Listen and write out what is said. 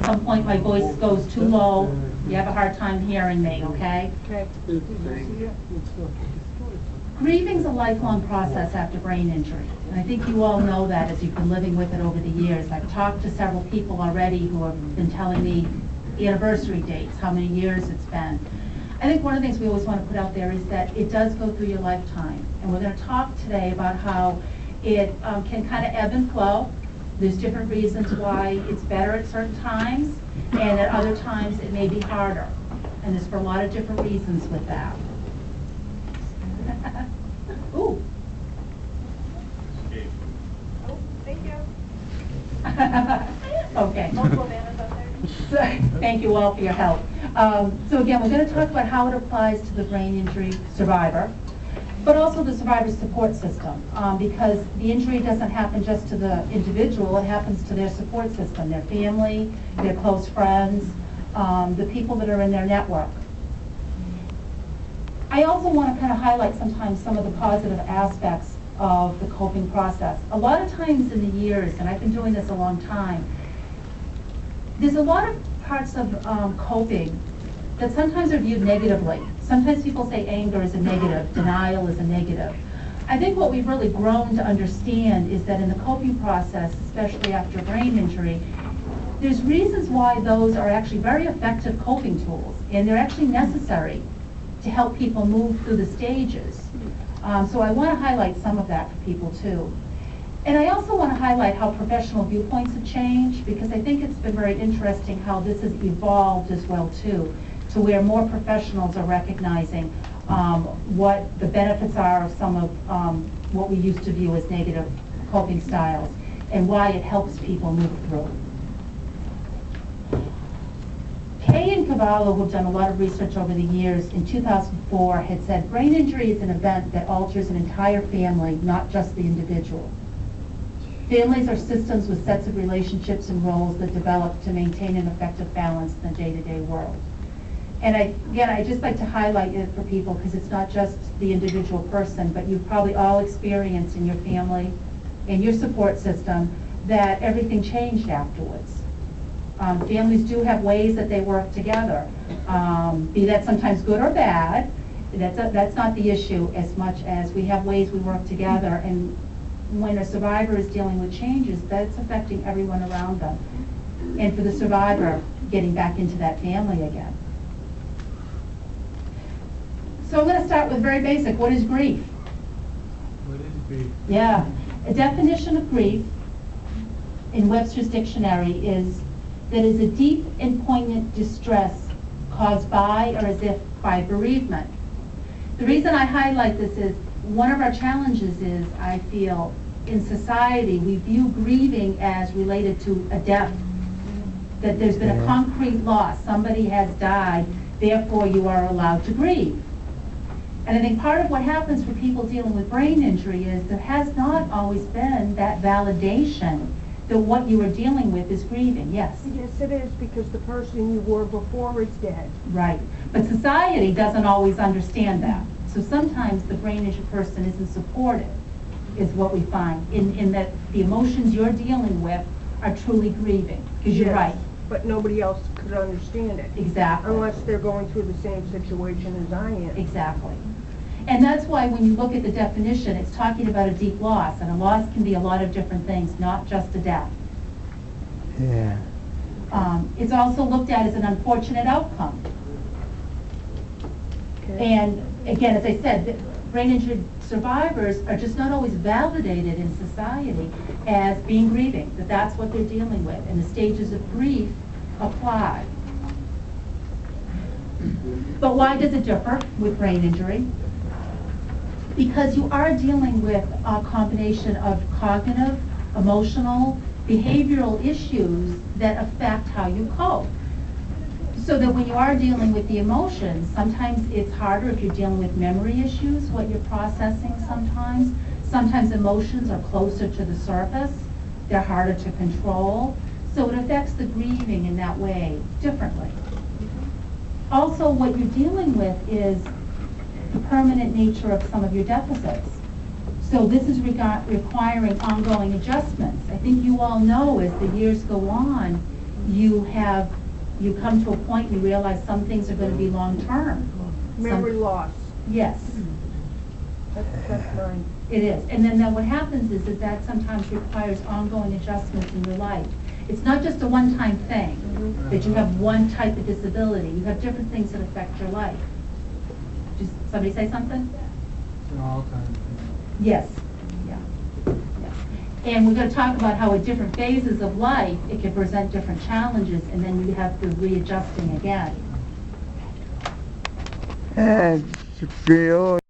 some point my voice goes too low, you have a hard time hearing me, okay? Okay. Grieving's a lifelong process after brain injury, and I think you all know that as you've been living with it over the years. I've talked to several people already who have been telling me anniversary dates, how many years it's been. I think one of the things we always want to put out there is that it does go through your lifetime, and we're going to talk today about how it can kind of ebb and flow. There's different reasons why it's better at certain times, and at other times it may be harder, and there's for a lot of different reasons with that. Ooh. Oh, thank you. Okay. Multiple banners up there. Thank you all for your help. So again, we're going to talk about how it applies to the brain injury survivor, but also the survivor support system, because the injury doesn't happen just to the individual, it happens to their support system, their family, their close friends, the people that are in their network. I also want to kind of highlight sometimes some of the positive aspects of the coping process. A lot of times in the years, and I've been doing this a long time, there's a lot of parts of coping that sometimes are viewed negatively. Sometimes people say anger is a negative, denial is a negative. I think what we've really grown to understand is that in the coping process, especially after brain injury, there's reasons why those are actually very effective coping tools, and they're actually necessary to help people move through the stages. So I want to highlight some of that for people too. And I also want to highlight how professional viewpoints have changed, because I think it's been very interesting how this has evolved as well too, to where more professionals are recognizing what the benefits are of some of what we used to view as negative coping styles, and why it helps people move through. Kay and Cavallo, who've done a lot of research over the years, in 2004 had said brain injury is an event that alters an entire family, not just the individual. Families are systems with sets of relationships and roles that develop to maintain an effective balance in the day-to-day world. And again, I just like to highlight it for people because it's not just the individual person, but you've probably all experienced in your family, in your support system, that everything changed afterwards. Families do have ways that they work together, be that sometimes good or bad. That's not the issue as much as we have ways we work together, and when a survivor is dealing with changes, that's affecting everyone around them. And for the survivor, getting back into that family again. So I'm going to start with very basic. What is grief? What is grief? Yeah. A definition of grief in Webster's dictionary is that is a deep and poignant distress caused by or as if by bereavement. The reason I highlight this is one of our challenges is, I feel, in society, we view grieving as related to a death, that there's been a concrete loss, somebody has died, therefore you are allowed to grieve. And I think part of what happens for people dealing with brain injury is there has not always been that validation that what you are dealing with is grieving. Yes? Yes, it is, because the person you were before is dead. Right. But society doesn't always understand that. So sometimes the brain injured person isn't supported, is what we find, in that the emotions you're dealing with are truly grieving. Because you're right. But nobody else could understand it. Exactly. Unless they're going through the same situation as I am. Exactly. And that's why when you look at the definition, it's talking about a deep loss, and a loss can be a lot of different things, not just a death. Yeah. It's also looked at as an unfortunate outcome. Okay. And again, as I said, brain injured survivors are just not always validated in society as being grieving, that that's what they're dealing with, and the stages of grief apply. But why does it differ with brain injury? Because you are dealing with a combination of cognitive, emotional, behavioral issues that affect how you cope. So that when you are dealing with the emotions, sometimes it's harder if you're dealing with memory issues, what you're processing sometimes. Sometimes emotions are closer to the surface. They're harder to control. So it affects the grieving in that way differently. Also, what you're dealing with is the permanent nature of some of your deficits. So this is requiring ongoing adjustments. I think you all know as the years go on, you come to a point, you realize some things are gonna be long-term. Memory loss, Yes, that's mine. it is. And then what happens is that sometimes requires ongoing adjustments in your life. It's not just a one-time thing, that you have one type of disability. You have different things that affect your life. Just, somebody say something? It's an all-time thing. Yes, yeah, yeah. And we're gonna talk about how at different phases of life, it can present different challenges, and then you have to readjusting again. And feel